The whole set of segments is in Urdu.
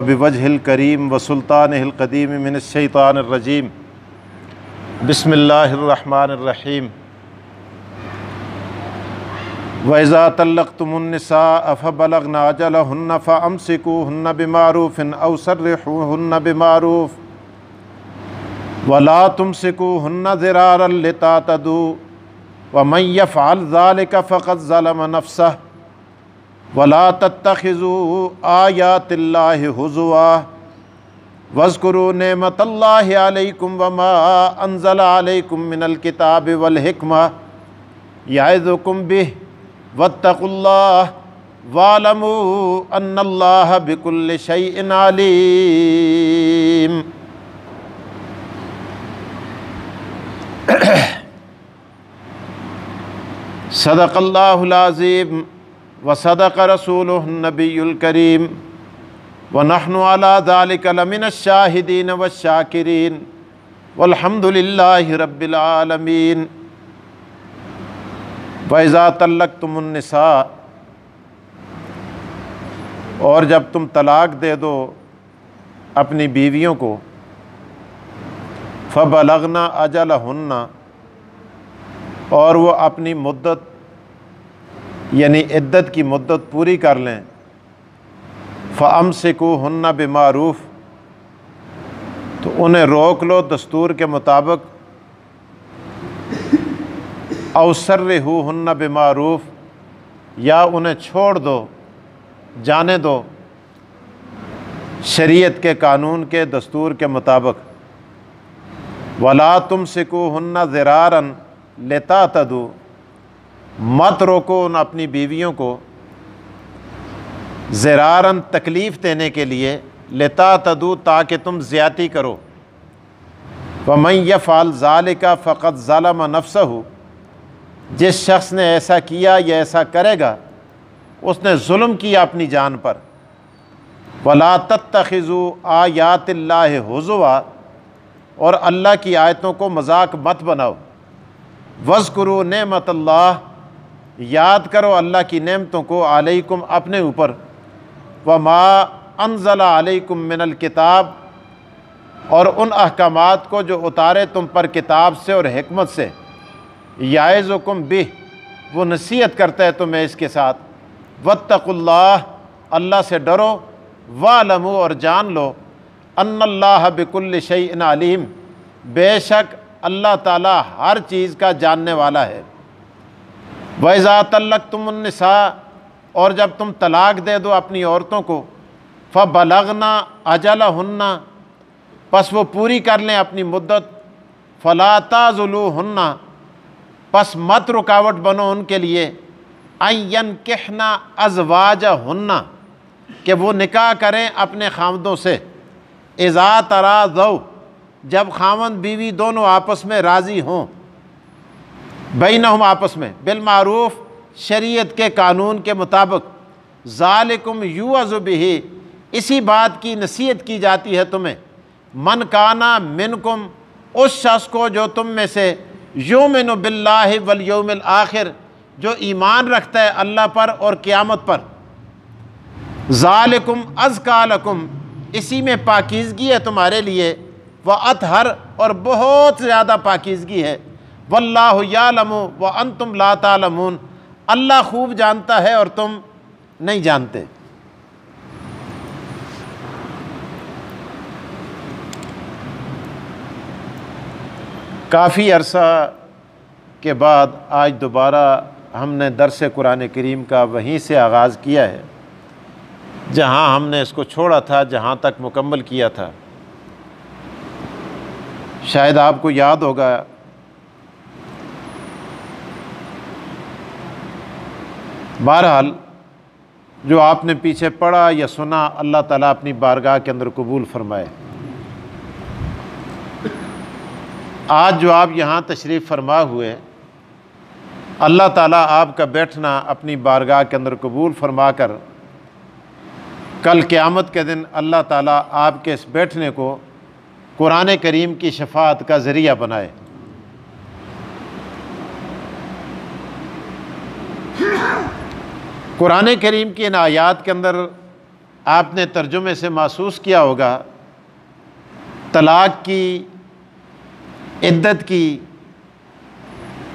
بوجہ الکریم وسلطانہ القدیم من الشیطان الرجیم بسم اللہ الرحمن الرحیم وَإِذَا طَلَّقْتُمُ النِّسَاءَ فَبَلَغْنَ أَجَلَهُنَّ فَأَمْسِكُوهُنَّ بِمَعْرُوفٍ أَوْ سَرِّحُوهُنَّ بِمَعْرُوفٍ وَلَا تُمْسِكُوهُنَّ ضِرَارًا لِتَعْتَدُوا وَمَنْ يَفْعَلْ ذَلِكَ فَقَدْ ظَلَمَ نَفْسَهُ وَلَا تَتَّخِذُوا آيَاتِ اللَّهِ هُزُوًا وَاذْكُرُوا نِعْمَةَ اللَّهِ عَلَيْكُمْ وَمَا أَنزَلَ عَلَيْكُمْ مِنَ الْكِتَابِ وَالْحِكْمَةِ يَعِظُكُمْ بِهِ وَاتَّقُوا اللَّهَ وَاعْلَمُوا أَنَّ اللَّهَ بِكُلِّ شَيْءٍ عَلِيمٌ۔ صدق اللہ العظیم وصدق رسولہ النبی الکریم ونحن علی ذلک لمن الشاہدین والشاکرین والحمد للہ رب العالمین۔ وَإِذَا طَلَّقْتُمُ النِّسَاءَ، اور جب تم طلاق دے دو اپنی بیویوں کو، فَبَلَغْنَ أَجَلَهُنَّ، اور وہ اپنی مدت یعنی عدت کی مدت پوری کر لیں، فَأَمْسِكُوهُنَّ بِمَعْرُوفٍ، تو انہیں روک لو دستور کے مطابق، أَوْ سَرِّحُوهُنَّ بِمَعْرُوفٍ، یا انہیں چھوڑ دو، جانے دو شریعت کے قانون کے دستور کے مطابق۔ وَلَا تُمْسِكُوهُنَّ ضِرَارًا لِتَعْتَدُوا، مت روکو ان اپنی بیویوں کو ضراراً تکلیف دینے کے لیے، لِتَعْتَدُوا تاکہ تم زیادتی کرو۔ وَمَنْ يَفْعَلْ ذَلِكَ فَقَدْ ظَلَمَ نَفْسَهُ، جس شخص نے ایسا کیا یا ایسا کرے گا اس نے ظلم کیا اپنی جان پر۔ وَلَا تَتَّخِذُوا آيَاتِ اللَّهِ هُزُوًا، اور اللہ کی آیتوں کو مذاق مت بناؤ۔ وَاذْكُرُوا نِعْمَةَ اللَّهِ، یاد کرو اللہ کی نعمتوں کو، علیکم اپنے اوپر، وَمَا أَنزَلَ عَلَيْكُم مِّنَ الْكِتَابِ، اور ان احکامات کو جو اتارے تم پر کتاب سے اور حکمت سے، یعظکم بہ، وہ نصیحت کرتا ہے تمہیں اس کے ساتھ، واتقوا اللہ، اللہ سے ڈرو، وَاعْلَمُوا، اور جان لو، ان اللہ بکل شیء علیم، بے شک اللہ تعالیٰ ہر چیز کا جاننے والا ہے۔ وَإِذَا طَلَّقْتُمُ النِّسَاءَ، اور جب تم طلاق دے دو اپنی عورتوں کو، فَبَلَغْنَ أَجَلَهُنَّ، پس وہ پوری کر لیں اپنی مدت، فَلَا تَعْضُلُوهُنَّ، پس مت رکاوٹ بنو ان کے لیے، أَن يَنكِحْنَ أَزْوَاجَهُنَّ، کہ وہ نکاح کریں اپنے خاوندوں سے، إِذَا تَرَاضَوْا، جب خاوند بیوی دونوں آپس میں راضی ہوں، بینہم آپس میں، بالمعروف، شریعت کے قانون کے مطابق، ذالکم یوعظ بہ، اسی بات کی نصیحت کی جاتی ہے تمہیں، من کانا منکم، اس شخص کو جو تم میں سے، یؤمن باللہ والیوم الآخر، جو ایمان رکھتا ہے اللہ پر اور قیامت پر، ذالکم ازکیٰ لکم، اسی میں پاکیزگی ہے تمہارے لیے، وَأَطْہَرُ، اور بہت زیادہ پاکیزگی ہے، وَاللَّهُ يَعْلَمُ وَأَنْتُمْ لَا تَعْلَمُونَ، اللہ خوب جانتا ہے اور تم نہیں جانتے۔ کافی عرصہ کے بعد آج دوبارہ ہم نے درس قرآن کریم کا وہیں سے آغاز کیا ہے جہاں ہم نے اس کو چھوڑا تھا، جہاں تک مکمل کیا تھا۔ شاید آپ کو یاد ہوگا بہرحال جو آپ نے پیچھے پڑھا یا سنا، اللہ تعالیٰ اپنی بارگاہ کے اندر قبول فرمائے۔ آج جو آپ یہاں تشریف فرما ہوئے، اللہ تعالیٰ آپ کا بیٹھنا اپنی بارگاہ کے اندر قبول فرما کر کل قیامت کے دن اللہ تعالیٰ آپ کے اس بیٹھنے کو قرآن کریم کی شفاعت کا ذریعہ بنائے۔ قرآن کریم کی ان آیات کے اندر آپ نے ترجمے سے محسوس کیا ہوگا طلاق کی عدت کی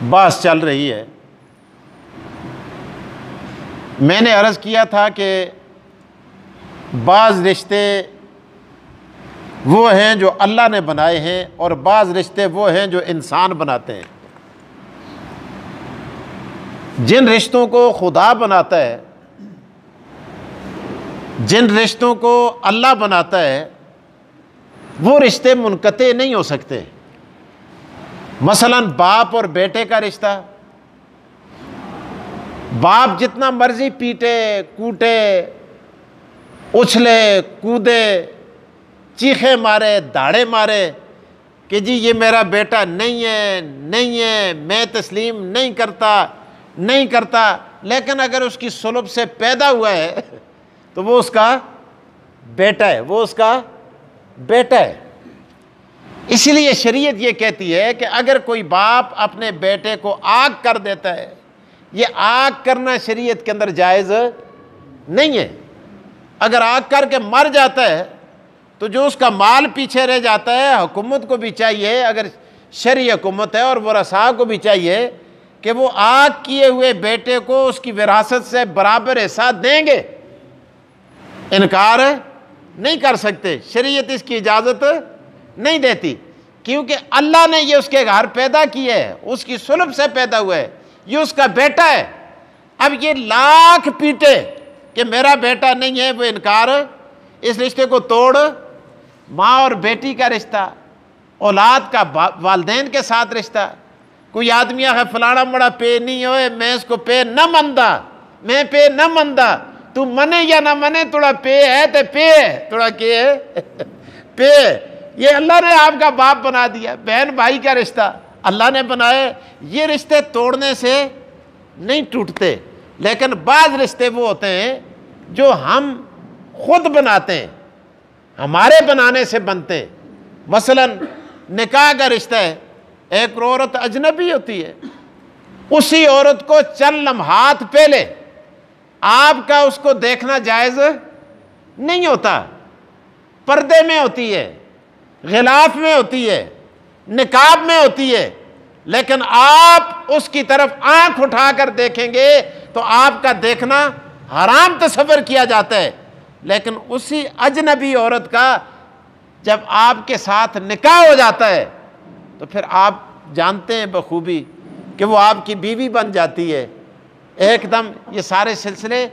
بحث چل رہی ہے۔ میں نے عرض کیا تھا کہ بعض رشتے وہ ہیں جو اللہ نے بنائے ہیں اور بعض رشتے وہ ہیں جو انسان بناتے ہیں۔ جن رشتوں کو خدا بناتا ہے، جن رشتوں کو اللہ بناتا ہے، وہ رشتے منقطع نہیں ہو سکتے۔ مثلا باپ اور بیٹے کا رشتہ، باپ جتنا مرضی پیٹے کوٹے اچھلے کودے چیخے مارے داڑے مارے کہ جی یہ میرا بیٹا نہیں ہے، میں تسلیم نہیں کرتا، لیکن اگر اس کی صلب سے پیدا ہوا ہے تو وہ اس کا بیٹا ہے، اس لیے شریعت یہ کہتی ہے کہ اگر کوئی باپ اپنے بیٹے کو آگ کر دیتا ہے، یہ آگ کرنا شریعت کے اندر جائز نہیں ہے۔ اگر آگ کر کے مر جاتا ہے تو جو اس کا مال پیچھے رہ جاتا ہے، حکومت کو بھی چاہیے، اگر شرعی حکومت ہے، اور ورثاء کو بھی چاہیے کہ وہ آگ کیے ہوئے بیٹے کو اس کی وراثت سے برابر حصہ دیں گے، انکار نہیں کر سکتے۔ شریعت اس کی اجازت نہیں دیتی، کیونکہ اللہ نے یہ اس کے گھر پیدا کیا ہے، اس کی صلب سے پیدا ہوا ہے، یہ اس کا بیٹا ہے۔ اب یہ لاکھ پیٹے کہ میرا بیٹا نہیں ہے، وہ انکار، اس رشتے کو توڑ۔ ماں اور بیٹی کا رشتہ، اولاد کا والدین کے ساتھ رشتہ، کوئی آدمی آخر فلانا بڑا پے نہیں ہوئے، میں اس کو پے نہ مندا، تو منے یا نہ منے، تھوڑا پے ہے تو پے ہے، تھوڑا کیا ہے پے۔ یہ اللہ نے آپ کا باپ بنا دیا۔ بہن بھائی کا رشتہ اللہ نے بنائے، یہ رشتے توڑنے سے نہیں ٹوٹتے، لیکن بعض رشتے وہ ہوتے ہیں جو ہم خود بناتے ہیں، ہمارے بنانے سے بنتے ہیں۔ مثلا نکاح کا رشتہ ہے، ایک عورت اجنبی ہوتی ہے، اسی عورت کو چند لمحات پہلے آپ کا اس کو دیکھنا جائز نہیں ہوتا، پردے میں ہوتی ہے، غلاف میں ہوتی ہے، نقاب میں ہوتی ہے، لیکن آپ اس کی طرف آنکھ اٹھا کر دیکھیں گے تو آپ کا دیکھنا حرام تصور کیا جاتا ہے، لیکن اسی اجنبی عورت کا جب آپ کے ساتھ نکاح ہو جاتا ہے تو پھر آپ جانتے ہیں بخوبی کہ وہ آپ کی بیوی بن جاتی ہے۔ ایک دم یہ سارے سلسلے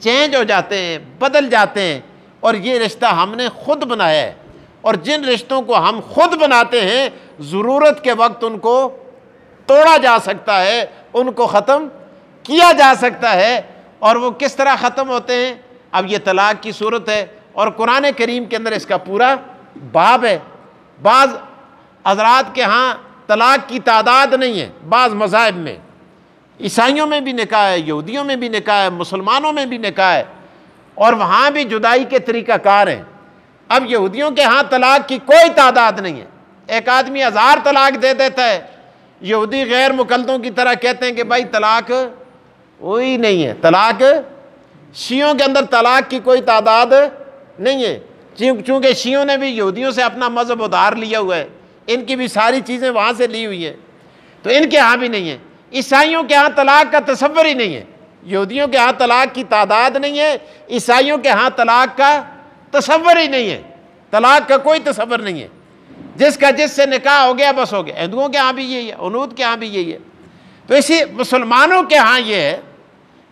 چینج ہو جاتے ہیں، بدل جاتے ہیں، اور یہ رشتہ ہم نے خود بنایا ہے۔ اور جن رشتوں کو ہم خود بناتے ہیں، ضرورت کے وقت ان کو توڑا جا سکتا ہے، ان کو ختم کیا جا سکتا ہے۔ اور وہ کس طرح ختم ہوتے ہیں؟ اب یہ طلاق کی صورت ہے، اور قرآن کریم کے اندر اس کا پورا باب ہے۔ بعض حضرات کے ہاں طلاق کی تعداد نہیں ہے، بعض مذاہب میں، عیسائیوں میں بھی نکاح ہے، یہودیوں میں بھی نکاح ہے، مسلمانوں میں بھی نکاح ہے، اور وہاں بھی جدائی کے طریقہ کار ہیں۔ اب یہودیوں کے ہاں طلاق کی کوئی تعداد نہیں ہے، ایک آدمی 1000 طلاق دے دیتا ہے۔ یہودی غیر مقلدوں کی طرح کہتے ہیں کہ بھائی طلاق وہی نہیں ہے۔ طلاق شیعوں کے اندر طلاق کی کوئی تعداد نہیں ہے، چونکہ شیعوں نے بھی یہودیوں سے اپنا مذہب ادھار لیا ہوا ہے، ان کی بھی ساری چیزیں وہاں سے لی ہوئی ہیں، تو ان کے ہاں بھی نہیں ہے۔ عیسائیوں کے ہاں طلاق کا تصور ہی نہیں ہے، یہودیوں کے ہاں طلاق کی تعداد نہیں ہے، عیسائیوں کے ہاں طلاق کا تصور ہی نہیں ہے، طلاق کا کوئی تصور نہیں ہے، جس کا جس سے نکاح ہو گیا بس ہو گیا۔ ہندوؤں کے ہاں بھی یہی ہے، ہنود کے ہاں بھی یہی ہے۔ تو اسی مسلمانوں کے ہاں یہ ہے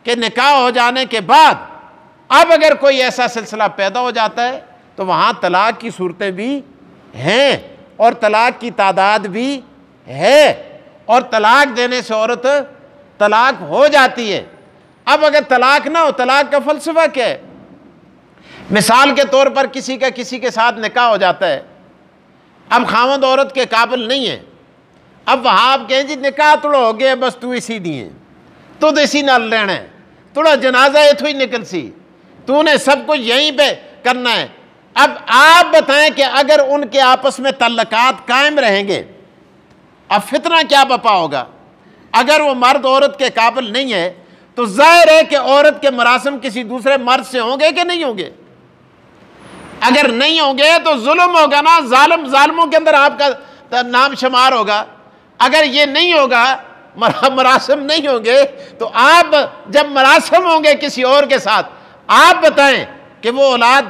کہ نکاح ہو جانے کے بعد اب اگر کوئی ایسا سلسلہ پیدا ہو جاتا ہے تو وہاں طلاق کی صورتیں بھی ہیں، اور طلاق کی تعداد بھی ہے، اور طلاق دینے سے عورت طلاق ہو جاتی ہے۔ اب اگر طلاق نہ ہو، طلاق کا فلسفہ کیا ہے؟ مثال کے طور پر کسی کا کسی کے ساتھ نکاح ہو جاتا ہے، اب خاوند عورت کے قابل نہیں ہے، اب وہاں آپ کہیں جی نکاح توڑا ہو گیا، بس تو اسی دیے تو اسی نال لینا ہے، تھوڑا جنازہ اتھو ہی نکل سی، تو نے سب کچھ یہیں پہ کرنا ہے۔ اب آپ بتائیں کہ اگر ان کے آپس میں تعلقات قائم رہیں گے، اب فتنہ کیا بپا ہوگا؟ اگر وہ مرد عورت کے قابل نہیں ہے تو ظاہر ہے کہ عورت کے مراسم کسی دوسرے مرد سے ہوں گے کہ نہیں ہوں گے؟ اگر نہیں ہوں گے تو ظلم ہوگا نا، ظالموں کے اندر آپ کا نام شمار ہوگا۔ اگر یہ نہیں ہوگا، مراسم نہیں ہوں گے، تو آپ جب مراسم ہوں گے کسی اور کے ساتھ، آپ بتائیں کہ وہ اولاد،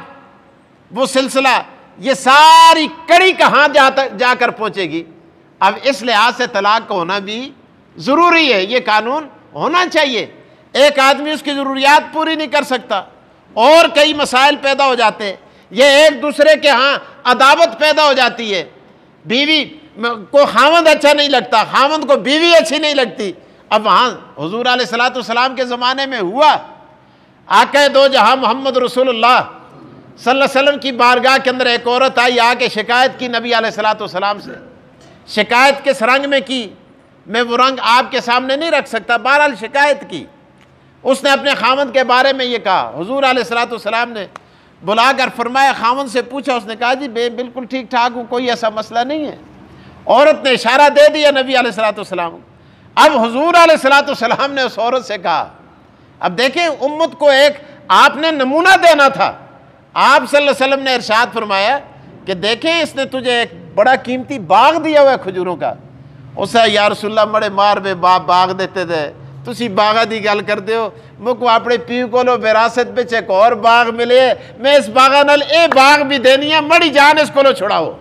وہ سلسلہ، یہ ساری کڑی کہاں جا کر پہنچے گی؟ اب اس لحاظ سے طلاق کا ہونا بھی ضروری ہے، یہ قانون ہونا چاہیے۔ ایک آدمی اس کی ضروریات پوری نہیں کر سکتا، اور کئی مسائل پیدا ہو جاتے ہیں، یہ ایک دوسرے کے ہاں عداوت پیدا ہو جاتی ہے، بیوی کو خاوند اچھا نہیں لگتا، خاوند کو بیوی اچھی نہیں لگتی۔ اب وہاں حضور علیہ الصلوۃ والسلام کے زمانے میں ہوا، آقا دو جہاں محمد رسول اللہ صلی اللہ علیہ وسلم کی بارگاہ کے اندر ایک عورت آئی، آ کے شکایت کی نبی علیہ الصلوۃ والسلام سے۔ شکایت کس رنگ میں کی، میں وہ رنگ آپ کے سامنے نہیں رکھ سکتا، بہرحال شکایت کی۔ اس نے اپنے خاوند کے بارے میں یہ کہا، حضور علیہ الصلوۃ والسلام نے بلا کر فرمایا، خاوند سے پوچھا، اس نے کہا جی بالکل ٹھیک ٹھاک ہوں، کوئی ایسا مسئلہ نہیں ہے۔ عورت نے اشارہ دے دیا نبی علیہ الصلوۃ والسلام۔ اب حضور علیہ الصلوۃ والسلام نے اس عورت سے کہا، اب دیکھیں امت کو ایک آپ نے نمونہ دینا تھا۔ آپ صلی اللہ علیہ وسلم نے ارشاد فرمایا کہ دیکھیں اس نے تجھے ایک بڑا قیمتی باغ دیا ہوا ہے کھجوروں کا۔ اسے یا رسول اللہ بڑے مار بے باغ دیتے تھے، تسی باغا دی گل کرتے ہو، مکو اپنے پیو کو وراثت پہ ایک اور باغ ملے، میں اس باغا نال اے باغ بھی دینی ہے، مڑی جان اس کو چھڑاؤ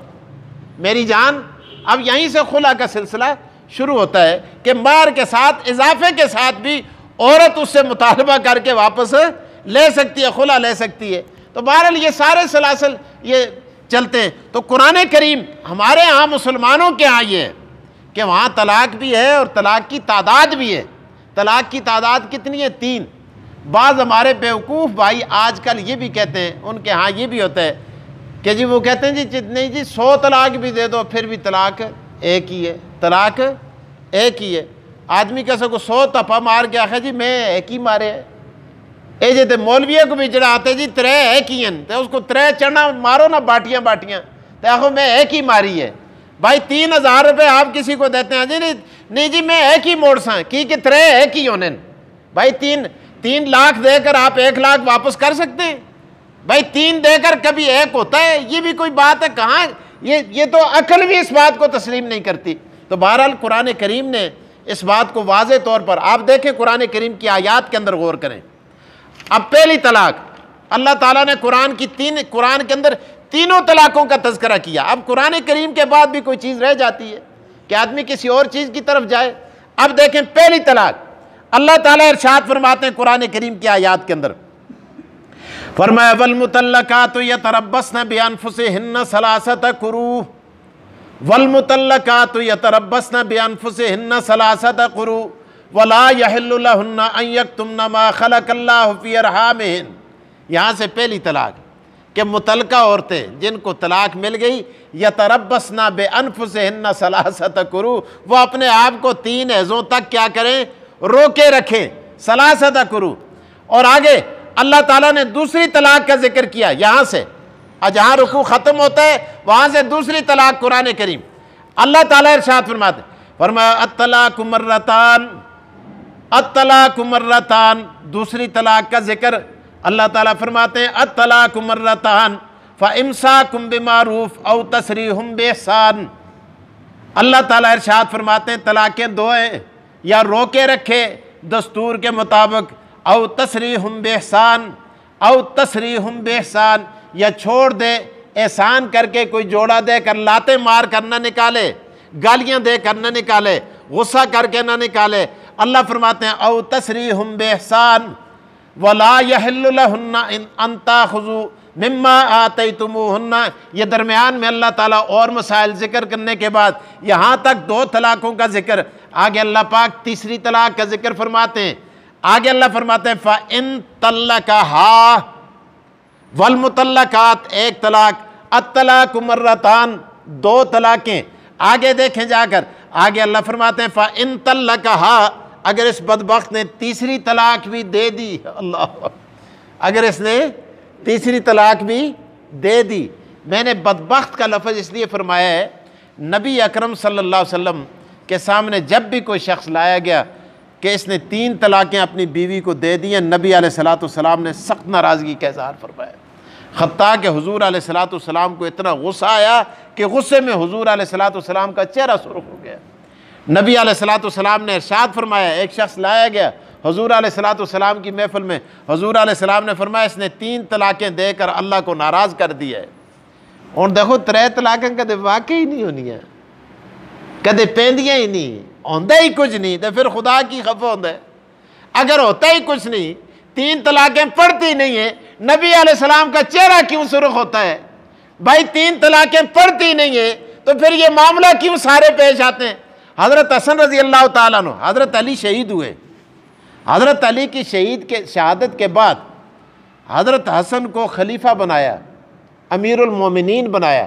میری جان۔ اب یہیں سے خلا کا سلسلہ شروع ہوتا ہے کہ مہر کے ساتھ اضافے کے ساتھ بھی عورت اس سے مطالبہ کر کے واپس لے سکتی ہے، خلا لے سکتی ہے۔ تو بہرحال یہ سارے سلاسل یہ چلتے ہیں۔ تو قرآن کریم ہمارے ہاں مسلمانوں کے ہاں یہ ہے کہ وہاں طلاق بھی ہے اور طلاق کی تعداد بھی ہے۔ طلاق کی تعداد کتنی ہے؟ 3۔ بعض ہمارے بیوقوف بھائی آج کل یہ بھی کہتے ہیں، ان کے ہاں یہ بھی ہوتا ہے کہ جی وہ کہتے ہیں جی نہیں جی 100 طلاق بھی دے دو پھر بھی طلاق ایک ہی ہے، طلاق ایک ہی ہے۔ آدمی کیسے کو 100 تپا مار کے آخر جی میں ایک ہی مارے ہے، اے جی تے مولویہ کو بھی چڑھا آتے جی 3 ایک ہی ہیں، تے اس کو 3 چڑھنا مارو نا باٹیاں باٹیاں، تے آخو میں ایک ہی ماری ہے۔ بھائی 3000 روپے آپ کسی کو دیتے ہیں، جی نہیں جی میں ایک ہی موڑ ساں کی کہ 3 ایک ہی ہونے۔ بھائی 3 لاکھ دے کر آپ 1 لاکھ واپس کر سکتے ہیں؟ بھائی 3 دے کر کبھی 1 ہوتا ہے؟ یہ بھی کوئی بات ہے؟ کہاں یہ تو عقل بھی اس بات کو تسلیم نہیں کرتی۔ تو بہرحال قرآن کریم نے اس بات کو واضح طور پر، آپ دیکھیں قرآن کریم کی آیات کے اندر غور کریں۔ اب پہلی طلاق، اللہ تعالیٰ نے قرآن کے اندر تینوں طلاقوں کا تذکرہ کیا۔ اب قرآن کریم کے بعد بھی کوئی چیز رہ جاتی ہے کہ آدمی کسی اور چیز کی طرف جائے۔ اب دیکھیں پہلی طلاق، اللہ تعالیٰ ارشاد فرماتے ہیں قرآن کریم کی آیات کے اندر، فرمایا والمطلقات یتربصن بانفسہن ثلاثۃ قروء، والمطلقات یتربصن بانفسہن ثلاثۃ قروء ولا یحل لہن ان یکتمن ما خلق اللہ فی ارحامہن۔ یہاں سے پہلی طلاق کہ متعلقہ عورتیں جن کو طلاق مل گئی، یتربصن بانفسہن ثلاثۃ قروء، وہ اپنے آپ کو 3 حیضوں تک کیا کریں؟ روکے رکھیں، ثلاثۃ قروء۔ اور آگے اللہ تعالیٰ نے دوسری طلاق کا ذکر کیا، یہاں سے جہاں رکوع ختم ہوتا ہے وہاں سے دوسری طلاق قرآن کریم اللہ تعالیٰ ارشاد فرماتے، فرمایا الطلاق مرتان، الطلاق مرتان، دوسری طلاق کا ذکر اللہ تعالیٰ فرماتے ہیں الطلاق مرتان فامساکم بمعروف او تسریح باحسان۔ اللہ تعالیٰ ارشاد فرماتے ہیں طلاقیں 2 ہیں، یا روکے رکھے دستور کے مطابق، او تسریح باحسان، او تسریح باحسان، یا چھوڑ دے احسان کر کے، کوئی جوڑا دے کر لاتے مار کر نہ نکالے، گالیاں دے کر نہ نکالے، غصہ کر کے نہ نکالے۔ اللہ فرماتے ہیں او تسریح باحسان ولا یحل لہن ان تاخذوا مما آتیتموہن۔ یہ درمیان میں اللہ تعالیٰ اور مسائل ذکر کرنے کے بعد یہاں تک 2 طلاقوں کا ذکر، آگے اللہ پاک تیسری طلاق کا ذکر فرماتے ہیں۔ آگے اللہ فرماتے ہیں فَإِن طَلَّقَهَا، والمطلقات 1 طلاق، الطلاق مرتان 2 طلاقیں۔ آگے دیکھیں جا کر، آگے اللہ فرماتے ہیں فَإِن طَلَّقَهَا، اگر اس بدبخت نے تیسری طلاق بھی دے دی، اللہ، اگر اس نے تیسری طلاق بھی دے دی۔ میں نے بدبخت کا لفظ اس لیے فرمایا ہے، نبی اکرم صلی اللہ علیہ وسلم کے سامنے جب بھی کوئی شخص لایا گیا کہ اس نے 3 طلاقیں اپنی بیوی کو دے دی ہیں، نبی علیہ الصلوۃ والسلام نے سخت ناراضگی کا اظہار فرمایا۔ حتیٰ کہ حضور علیہ الصلوۃ والسلام کو اتنا غصہ آیا کہ غصے میں حضور علیہ الصلوۃ والسلام کا چہرہ سرخ ہو گیا۔ نبی علیہ الصلوۃ والسلام نے ارشاد فرمایا، ایک شخص لایا گیا حضور علیہ الصلوۃ والسلام کی محفل میں، حضور علیہ السلام نے فرمایا اس نے 3 طلاقیں دے کر اللہ کو ناراض کر دیا ہے۔ اور دیکھو 3 طلاقیں کدے واقعی نہیں ہونی ہیں، کدے پیندیاں ہی نہیں، ہوندہ ہی کچھ نہیں، تو پھر خدا کی خفا ہوندہ ہے۔ اگر ہوتا ہی کچھ نہیں، 3 طلاقیں پڑھتی نہیں ہیں، نبی علیہ السلام کا چہرہ کیوں سرخ ہوتا ہے؟ بھائی 3 طلاقیں پڑھتی نہیں ہیں تو پھر یہ معاملہ کیوں سارے پیش آتے ہیں؟ حضرت حسن رضی اللہ تعالیٰ عنہ، حضرت علی شہید ہوئے، حضرت علی کی شہادت کے بعد حضرت حسن کو خلیفہ بنایا، امیر المومنین بنایا۔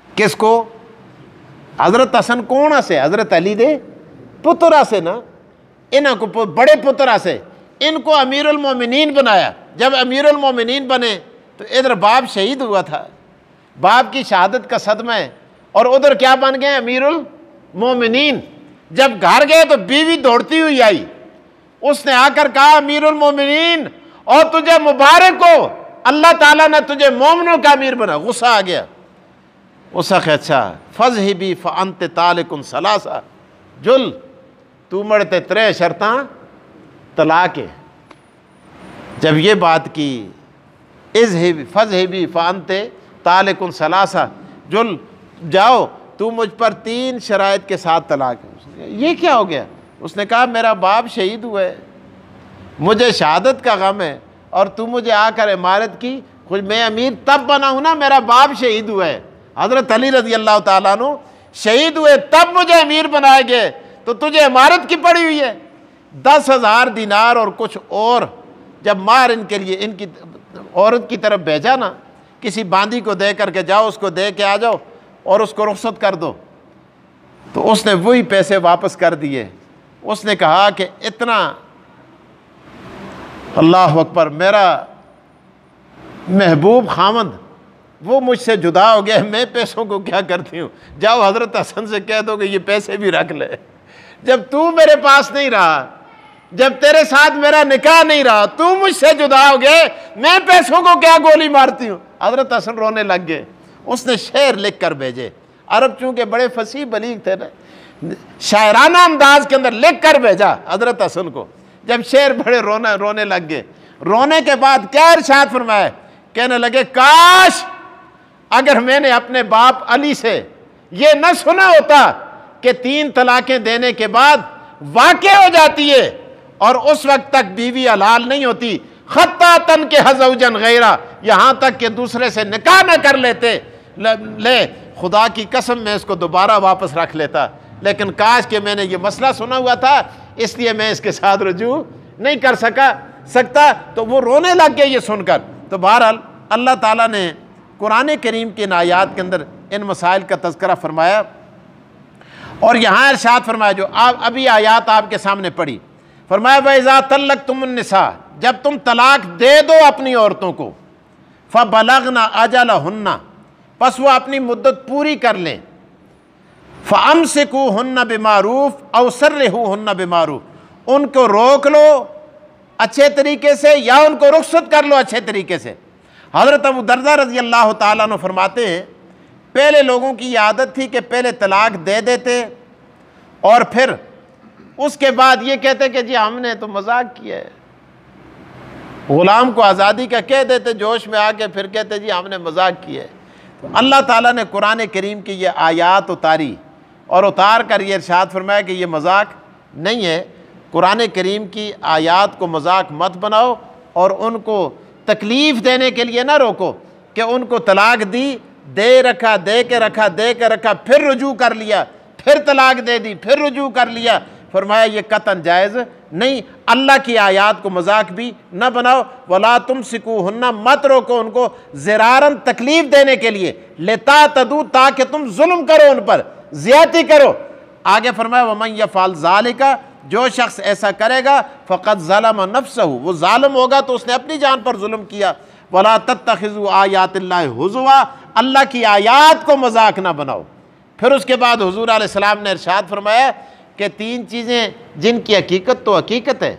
کس کو؟ حضرت حسن کون سے؟ حضرت علی دے پترا سے نا، انہاں کو بڑے پترا سے ان کو امیر المومنین بنایا۔ جب امیر المومنین بنے تو ادھر باپ شہید ہوا تھا، باپ کی شہادت کا صدمہ ہے، اور ادھر کیا بن گئے؟ امیر المومنین۔ جب گھر گئے تو بیوی دوڑتی ہوئی آئی، اس نے آ کر کہا امیر المومنین اور تجھے مبارک ہو، اللہ تعالیٰ نے تجھے مومنوں کا امیر بنا۔ غصہ آ گیا، اس نے کہا اچھا فَذْهِبِي فَأَنْتِ طَالِقٌ ثَلَاثَ، جل تو مرتے 3 شرطاں طلاق ہے۔ جب یہ بات کی فَذْهِبِي فَأَنْتِ طَالِقٌ ثَلَاثَ، جل جاؤ تو مجھ پر 3 شرائط کے ساتھ طلاق ہے۔ یہ کیا ہو گیا؟ اس نے کہا میرا باپ شہید ہوا ہے، مجھے شہادت کا غم ہے، اور تو مجھے آ کر عمارت کی، خود میں امیر تب بنا ہوں نا میرا باپ شہید ہوا ہے۔ حضرت علی رضی اللہ تعالیٰ عنہ شہید ہوئے تب مجھے امیر بنائے گئے، تو تجھے عمارت کی پڑی ہوئی ہے۔ 10,000 دینار اور کچھ اور جب مار ان کے لیے ان کی عورت کی طرف بھیجا نا، کسی باندی کو دے کر کے جاؤ اس کو دے کے آ جاؤ اور اس کو رخصت کر دو، تو اس نے وہی پیسے واپس کر دیے۔ اس نے کہا کہ اتنا، اللہ اکبر، میرا محبوب خامند وہ مجھ سے جدا ہو گیا، میں پیسوں کو کیا کرتی ہوں؟ جاؤ حضرت حسن سے کہہ دو کہ یہ پیسے بھی رکھ لے۔ جب تو میرے پاس نہیں رہا، جب تیرے ساتھ میرا نکاح نہیں رہا، تو مجھ سے جدا ہو گئے، میں پیسوں کو کیا گولی مارتی ہوں؟ حضرت حسن رونے لگ گئے۔ اس نے شعر لکھ کر بھیجے، عرب چونکہ بڑے فصیح بلیغ تھے نا، شاعرانہ انداز کے اندر لکھ کر بھیجا حضرت حسن کو۔ جب شعر بڑے رونے لگ گئے، رونے کے بعد کیا ارشاد فرمایا؟ کہنے لگے کاش اگر میں نے اپنے باپ علی سے یہ نہ سنا ہوتا کہ 3 طلاقیں دینے کے بعد واقع ہو جاتی ہے اور اس وقت تک بیوی حلال نہیں ہوتی، خطا تن کے زوجن غیرہ، یہاں تک کہ دوسرے سے نکاح نہ کر لیتے، لے خدا کی قسم میں اس کو دوبارہ واپس رکھ لیتا، لیکن کاش کہ میں نے یہ مسئلہ سنا ہوا تھا، اس لیے میں اس کے ساتھ رجوع نہیں کر سکتا۔ تو وہ رونے لگ گئے یہ سن کر۔ تو بہرحال اللہ تعالیٰ نے قرآن کریم کی آیات کے اندر ان مسائل کا تذکرہ فرمایا، اور یہاں ارشاد فرمایا جو ابھی آیات آپ کے سامنے پڑھی، فرمایا وَإِذَا طَلَّقْتُمُ النِّسَاءَ، جب تم طلاق دے دو اپنی عورتوں کو، فَبَلَغْنَ أَجَلَهُنَّ، پس وہ اپنی مدت پوری کر لیں، فَأَمْسِكُوهُنَّ بِمَعْرُوفٍ أَوْ سَرِّحُوهُنَّ بِمَعْرُوفٍ، ان کو روک لو اچھے طریقے سے یا ان کو رخصت کر لو اچھے طریقے سے۔ حضرت ابو درداء رضی اللہ تعالیٰ عنہ فرماتے ہیں پہلے لوگوں کی یہ عادت تھی کہ پہلے طلاق دے دیتے اور پھر اس کے بعد یہ کہتے کہ جی ہم نے تو مذاق کیا ہے، غلام کو آزادی کا کہہ دیتے جوش میں آ کے، پھر کہتے جی ہم نے مذاق کیا ہے۔ تو اللہ تعالیٰ نے قرآن کریم کی یہ آیات اتاری اور اتار کر یہ ارشاد فرمایا کہ یہ مذاق نہیں ہے، قرآن کریم کی آیات کو مذاق مت بناؤ اور ان کو تکلیف دینے کے لیے نہ روکو کہ ان کو طلاق دی، دے کے رکھا، پھر رجوع کر لیا، پھر طلاق دے دی، پھر رجوع کر لیا۔ فرمایا یہ قطعاً جائز نہیں، اللہ کی آیات کو مذاق بھی نہ بناؤ۔ وَلَا تُمْسِكُوهُنَّ، مت روکو ان کو زراراً تکلیف دینے کے لیے، لِتَعْتَدُوا، تاکہ تم ظلم کرو ان پر، زیادتی کرو۔ آگے فرمایا وَمَنْ يَفْعَلْ ذَلِكَ، جو شخص ایسا کرے گا فقط ظلم نفسه، وہ ظالم ہوگا تو اس نے اپنی جان پر ظلم کیا۔ وَلَا تَتَّخِذُوا آیَاتِ اللَّهِ ہُزُوًا، اللہ کی آیات کو مذاق نہ بناؤ۔ پھر اس کے بعد حضور علیہ السلام نے ارشاد فرمایا کہ 3 چیزیں جن کی حقیقت تو حقیقت ہے،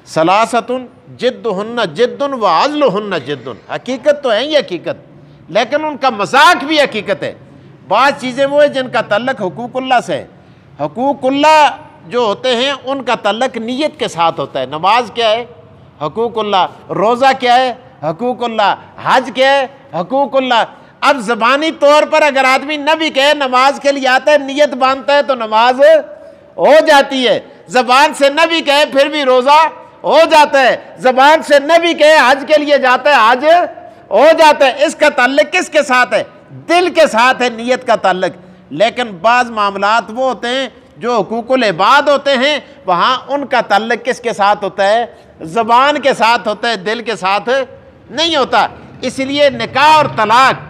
ثلاثۃ جدہن جد و عزلہن جد، حقیقت تو ہے یہ حقیقت، لیکن ان کا مذاق بھی حقیقت ہے۔ بعض چیزیں وہ ہیں جن کا تعلق حقوق اللہ سے ہے۔ حقوق اللہ جو ہوتے ہیں ان کا تعلق نیت کے ساتھ ہوتا ہے۔ نماز کیا ہے؟ حقوق اللہ۔ روزہ کیا ہے؟ حقوق اللہ۔ حج کیا ہے؟ حقوق اللہ۔ اب زبانی طور پر اگر آدمی نہ بھی کہے نماز کے لیے آتا ہے، نیت باندھتا ہے تو نماز ہو جاتی ہے۔ زبان سے نہ بھی کہے پھر بھی روزہ ہو جاتا ہے۔ زبان سے نہ بھی کہے حج کے لیے جاتا ہے، حج ہو جاتا ہے۔ اس کا تعلق کس کے ساتھ ہے؟ دل کے ساتھ ہے، نیت کا تعلق۔ لیکن بعض معاملات وہ ہوتے ہیں جو حقوق العباد ہوتے ہیں، وہاں ان کا تعلق کس کے ساتھ ہوتا ہے؟ زبان کے ساتھ ہوتا ہے، دل کے ساتھ نہیں ہوتا۔ اس لیے نکاح اور طلاق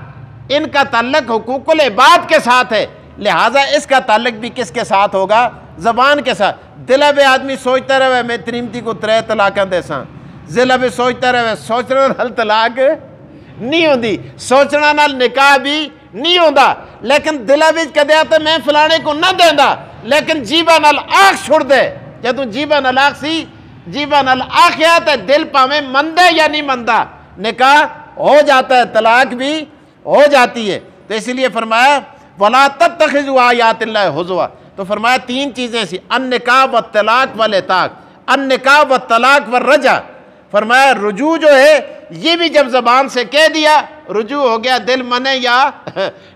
ان کا تعلق حقوق العباد کے ساتھ ہے، لہٰذا اس کا تعلق بھی کس کے ساتھ ہوگا؟ زبان کے ساتھ۔ دل میں آدمی سوچتا رہے میں تریمتی کو 3 طلاقاں دے ساں، ذل میں سوچتا رہے سوچنا نال طلاق نہیں ہوندی، سوچنا نال نکاح بھی نہیں ہوندا۔ لیکن دل وچ کدے آتا میں فلانے کو نہ دیندا، لیکن جیبا نال آنکھ چھڑ دے، جدوں جیبا نال آنکھ سی جیبا نال آنکھیا تے دل پاویں مندہ یا نہیں مندہ، نکاح ہو جاتا ہے، طلاق بھی ہو جاتی ہے۔ تو اس لیے فرمایا وَلَا تَتَّخِذُوا آیَاتِ اللَّهِ ہُزُوًا، تو فرمایا 3 چیزیں سی، النکاح والطلاق والعتاق، النکاح والطلاق والرجع۔ فرمایا رجوع جو ہے یہ بھی جب زبان سے کہہ دیا رجوع ہو گیا، دل منے یا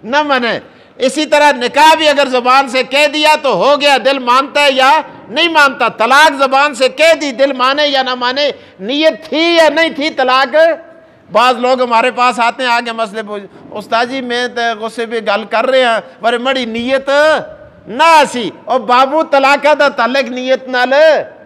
نہ منے۔ اسی طرح نکاح بھی اگر زبان سے کہہ دیا تو ہو گیا، دل مانتا ہے یا نہیں مانتا۔ طلاق زبان سے کہہ دی، دل مانے یا نہ مانے، نیت تھی یا نہیں تھی طلاق۔ بعض لوگ ہمارے پاس آتے ہیں آگے مسئلے پوچھ، استاد جی میں غصے پہ گل کر رہے ہیں پر مڑی نیت نہ سی، اور بابو طلاقہ دا تعلق نیت نال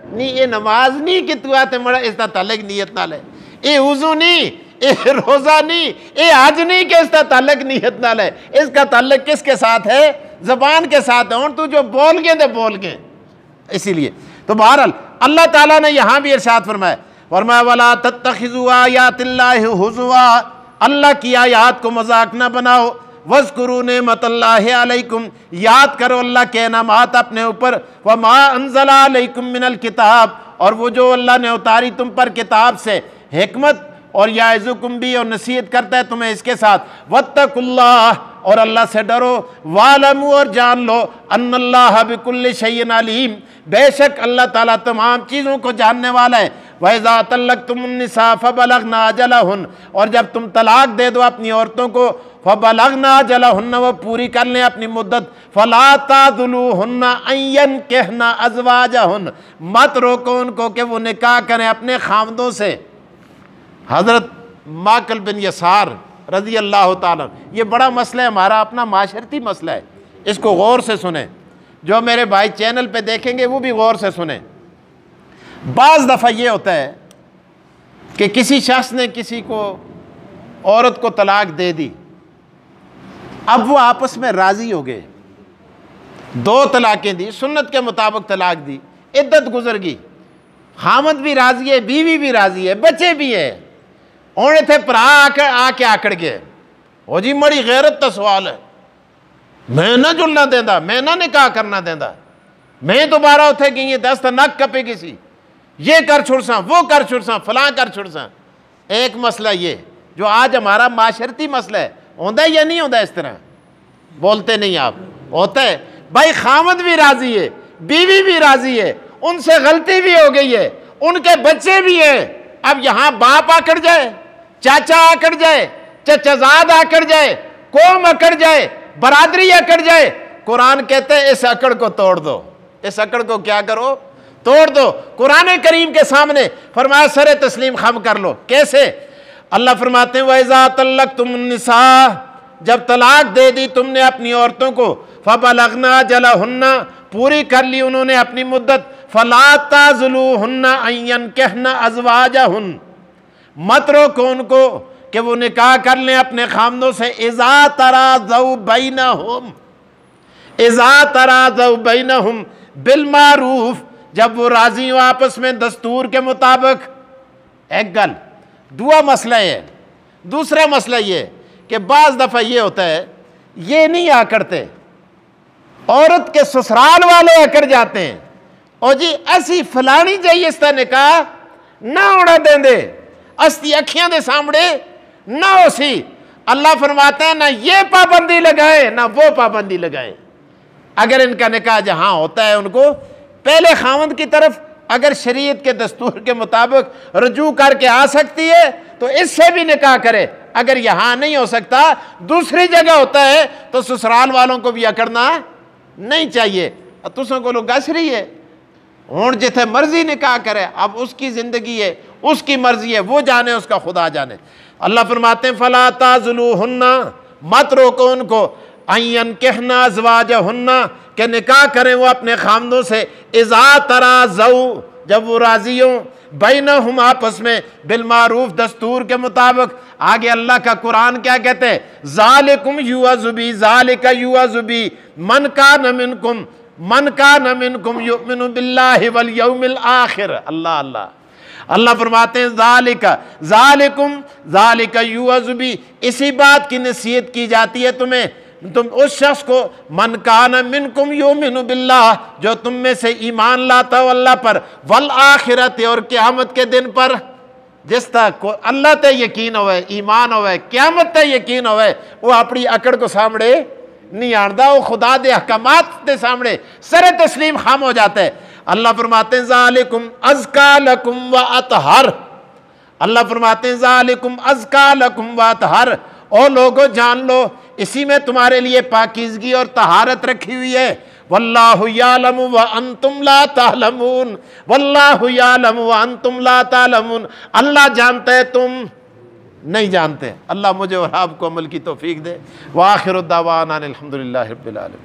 نہیں، یہ نماز نہیں کہ تو آتے مڑا اس دا تعلق نیت نال ہے، یہ وضو نہیں، یہ روزہ نہیں، یہ حج نہیں کہ اس کا تعلق نیت نال ہے، اس کا تعلق کس کے ساتھ ہے؟ زبان کے ساتھ ہے۔ اور تو جو بول گئے تو بول گئے۔ اسی لیے تو بہرحال اللہ تعالیٰ نے یہاں بھی ارشاد فرمایا وَلَا تَتَّخِذُوا آیَاتِ اللَّهِ ہُزُوًا، اللہ کی آیات کو مذاق نہ بناؤ۔ وَاذْكُرُوا نِعْمَتَ اللَّهِ عَلَيْكُمْ، یاد کرو اللہ کے انعامات اپنے اوپر۔ وَمَا أَنزَلَ عَلَيْكُمْ مِنَ الْكِتَابِ، اور وہ جو اللہ نے اتاری تم پر کتاب سے، حکمت اور یعظکم بھی، اور نصیحت کرتا ہے تمہیں اس کے ساتھ۔ وَاتَّقُوا اللَّهَ، اور اللہ سے ڈرو۔ وَاعْلَمُوا، اور جان لو، أَنَّ اللَّهَ بِكُلِّ شَيْءٍ عَلِيمٌ، بے شک اللہ تعالیٰ تمام چیزوں کو جاننے والا ہے۔ وَإِذَا طَلَّقْتُمُ النِّسَاءَ فَبَلَغْنَ أَجَلَهُنَّ، اور جب تم طلاق دے دو اپنی عورتوں کو، فَبَلَغْنَ أَجَلَهُنَّ، وہ پوری کر لیں اپنی مدت، فَلَا تَعْضُلُوهُنَّ أَن يَنكِحْنَ أَزْوَاجَهُنَّ، مت روکو ان کو کہ وہ نکاح کریں اپنے خاوندوں سے۔ حضرت ماقل بن یسار رضی اللہ تعالیٰ، یہ بڑا مسئلہ ہے، ہمارا اپنا معاشرتی مسئلہ ہے، اس کو غور سے سنیں، جو میرے بھائی چینل پہ دیکھیں گے وہ بھی غور سے سنیں۔ بعض دفعہ یہ ہوتا ہے کہ کسی شخص نے کسی کو عورت کو طلاق دے دی، اب وہ آپس میں راضی ہو گئے، 2 طلاقیں دی، سنت کے مطابق طلاق دی، عدت گزر گئی، خامد بھی راضی ہے، بیوی بھی راضی ہے، بچے بھی ہے، اونے تھے پرا آ کے آکڑ گئے، وہ جی مڑی غیرت تا سوال ہے، میں نہ جلنا دیندہ، میں نہ نکاح کرنا دیندہ، میں دوبارہ اتھے گئی یہ دست نک کپے کسی، یہ کر چھڑساں، وہ کر چھڑساں، فلاں کر چھڑساں۔ ایک مسئلہ یہ جو آج ہمارا معاشرتی مسئلہ ہے، ہوندہ ہے یا نہیں ہوندہ اس طرح؟ بولتے نہیں آپ، ہوتا ہے بھائی، خامد بھی راضی ہے، بیوی بھی راضی ہے، ان سے غلطی بھی ہو گئی ہے، ان کے بچے بھی ہیں، اب یہاں باپ آکڑ جائے، چاچا آکڑ جائے، چچازاد آکڑ جائے، قوم اکڑ جائے، برادری اکڑ جائے، قرآن کہتے ہیں اس اکڑ کو توڑ دو، اس اکڑ کو کیا کرو؟ توڑ دو۔ قرآن کریم کے سامنے فرمایا سر تسلیم خم کر لو۔ کیسے؟ اللہ فرماتے ہیں وَإِذَا طَلَّقْتُمُ النِّسَاءَ، جب طلاق دے دی تم نے اپنی عورتوں کو، فَبَلَغْنَ أَجَلَهُنَّ، پوری کر لی انہوں نے اپنی مدت، فَلَا تَعْضُلُوهُنَّ أَن يَنكِحْنَ أَزْوَاجَهُنَّ، مت روکو ان کو کہ وہ نکاح کر لیں اپنے خامدوں سے، اذا تراضوا بینہم، اذا تراضوا بینہم بالمعروف، جب وہ راضی ہوں آپس میں دستور کے مطابق۔ ایک گل دعا مسئلہ ہے۔ دوسرا مسئلہ یہ کہ بعض دفعہ یہ ہوتا ہے یہ نہیں آکڑتے، عورت کے سسرال والے اکڑ جاتے ہیں، اور جی ایسی فلانی چاہیے اس کا نکاح نہ اڑا دیں دے استی اکھیاں دے سامنے نہ ہو سی۔ اللہ فرماتے ہیں نہ یہ پابندی لگائے نہ وہ پابندی لگائے۔ اگر ان کا نکاح جہاں ہوتا ہے ان کو پہلے خاوند کی طرف اگر شریعت کے دستور کے مطابق رجوع کر کے آ سکتی ہے تو اس سے بھی نکاح کرے، اگر یہاں نہیں ہو سکتا دوسری جگہ ہوتا ہے تو سسرال والوں کو بھی اکڑنا نہیں چاہیے۔ تسوں کو لوگ گس رہی ہے ہوں جتھے مرضی نکاح کرے، اب اس کی زندگی ہے، اس کی مرضی ہے، وہ جانے، اس کا خدا جانے۔ اللہ فرماتے ہیں فلا تعذلوہن، مت روکو ان کو، ان ینکحن ازواجہن، کہ نکاح کریں وہ اپنے خامدوں سے، اذا تراضوا، جب وہ راضی ہوں، بینہم آپس میں، بالمعروف دستور کے مطابق۔ آگے اللہ کا قرآن کیا کہتے ہیں؟ ذالکم یوعظ بی، ذالک یوعظ بی من کان منکم یؤمن باللہ والیوم الآخر۔ اللہ اللہ اللہ فرماتے ہیں ذالک یوعظ بی، اسی بات کی نصیحت کی جاتی ہے تمہیں، تم اس شخص کو من کان منکم یؤمن باللہ، جو تم میں سے ایمان لاتا ہو اللہ پر، والآخرت، اور قیامت کے دن پر۔ جس تک اللہ تے یقین ہوئے، ایمان ہوئے، قیامت تے یقین ہوئے، وہ اپنی اکڑ کو سامنے نہیں آندا، وہ خدا دے احکامات دے سامنے سر تسلیم خام ہو جاتا ہے۔ اللہ فرماتے ہیں ذالکم ازکا لکم و اطہر، اللہ فرماتے ہیں ذالکم ازکا لکم و اطہر، او لوگو جان لو اسی میں تمہارے لیے پاکیزگی اور طہارت رکھی ہوئی ہے۔ واللہ یعلم وانتم لا تعلمون، واللہ یعلم وانتم لا تعلمون، اللہ جانتا ہے تم نہیں جانتے۔ اللہ مجھے اور آپ کو عمل کی توفیق دے۔ وآخر الدعوانا الحمدللہ رب العالمین۔